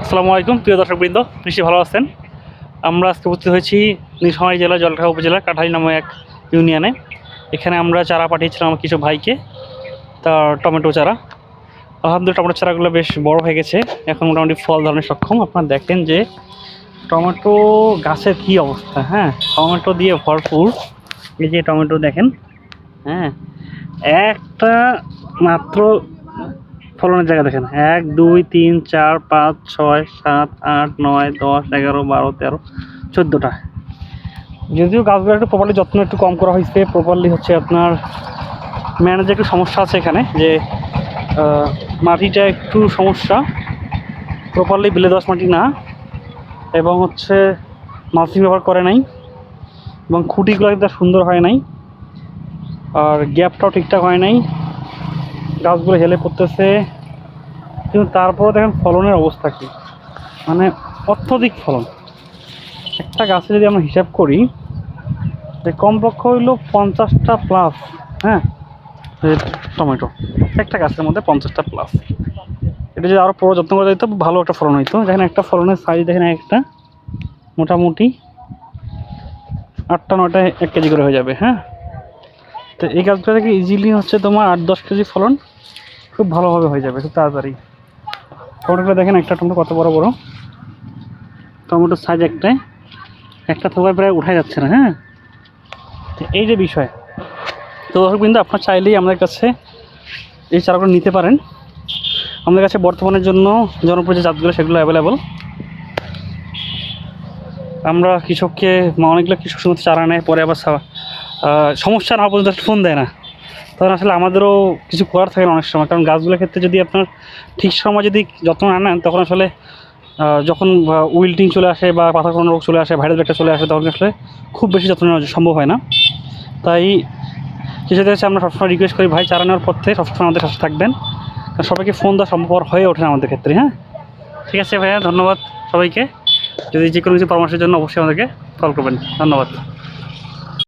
আসসালামু আলাইকুম প্রিয় দর্শকবৃন্দ, নিশ্চয়ই ভালো আছেন। আমরা আজকে উপস্থিত হয়েছি নীলফামারী জেলা জলঢাকা উপজেলার কাঠালি নামে এক ইউনিয়নে। এখানে আমরা চারা পাঠিয়েছিলাম আমার কিছু ভাইকে, তার টমেটো চারা। আলহামদুলিল্লাহ টমেটো চারাগুলো বেশ বড় হয়ে গেছে, এখন মোটামুটি ফল ধরনের সক্ষম। আপনারা দেখেন যে টমেটো গাছের কী অবস্থা। হ্যাঁ, টমেটো দিয়ে ভরপুর। এই যে টমেটো দেখেন, হ্যাঁ, একটা মাত্র ফলনের জায়গা দেখেন 1 2 3 4 5 6 7 8 9 10 11 12 13 14টা। যদিও গাছগুলো একটু প্রপারলি যত্ন একটু কম করা হয়েছে, প্রপারলি হচ্ছে আপনার ম্যানেজে একটু সমস্যা আছে এখানে, যে মাটিটা একটু সমস্যা, প্রপারলি বিলে দোআঁশ মাটি না, এবং হচ্ছে মালচিং ব্যবহার করে নাই, এবং খুঁটিগুলো একদম সুন্দর হয় নাই, আর গ্যাপটাও ঠিকঠাক হয় নাই, গাছগুলো হেলে পড়তেছে। কিন্তু তারপরে দেখেন ফলনের অবস্থা কী, মানে অত্যধিক ফলন। একটা গাছে যদি আমরা হিসাব করি যে কমপক্ষে হইল 50টা প্লাস। হ্যাঁ, টমেটো একটা গাছের মধ্যে 50টা প্লাস। এটা যদি আরও পুরো যত্ন করে দিত ভালো একটা ফলন হইতো। দেখেন একটা ফলনের সাইজ দেখেন, একটা মোটামুটি 8টা 9টা 1 কেজি করে হয়ে যাবে। হ্যাঁ, তো এই গাছগুলো থেকে ইজিলি হচ্ছে তোমার 8-10 কেজি ফলন খুব ভালোভাবে হয়ে যাবে, খুব তাড়াতাড়ি। টমেটোগুলো দেখেন, একটা টমেটো কত বড় বড়, টমেটোর সাইজ একটা থোকায় প্রায় উঠাই যাচ্ছে না। হ্যাঁ, তো এই যে বিষয়, তো দর্শকবৃন্দ আপনার চাইলেই আমাদের কাছে এই চারাগুলো নিতে পারেন। আমাদের কাছে বর্তমানের জন্য জনপ্রিয় যে জাতগুলো সেগুলো অ্যাভেলেবল। আমরা কৃষককে অনেকগুলো কৃষক সময় চারা নেয়, পরে আবার সমস্যা না পর্যন্ত ফোন দেয় না, তখন আসলে আমাদেরও কিছু করার থাকে না অনেক সময়। কারণ গাছগুলোর ক্ষেত্রে যদি আপনার ঠিক সময় যদি যত্ন না নেন, তখন আসলে যখন উইল্টিং চলে আসে বা পাতা কোনো রোগ চলে আসে, ভাইরাস ব্যাকটেরিয়া চলে আসে, তখন আসলে খুব বেশি যত্ন নেওয়া সম্ভব হয় না। তাই কৃষকদের কাছে আমরা সবসময় রিকোয়েস্ট করি, ভাই চারা নেওয়ার পর থেকে সবসময় আমাদের সাথে থাকবেন, কারণ সবাইকে ফোন দেওয়া সম্ভব হয়ে ওঠে না আমাদের ক্ষেত্রে। হ্যাঁ, ঠিক আছে ভাইয়া, ধন্যবাদ সবাইকে। যদি যে কোনো কিছু পরামর্শের জন্য অবশ্যই আমাদেরকে কল করবেন। ধন্যবাদ।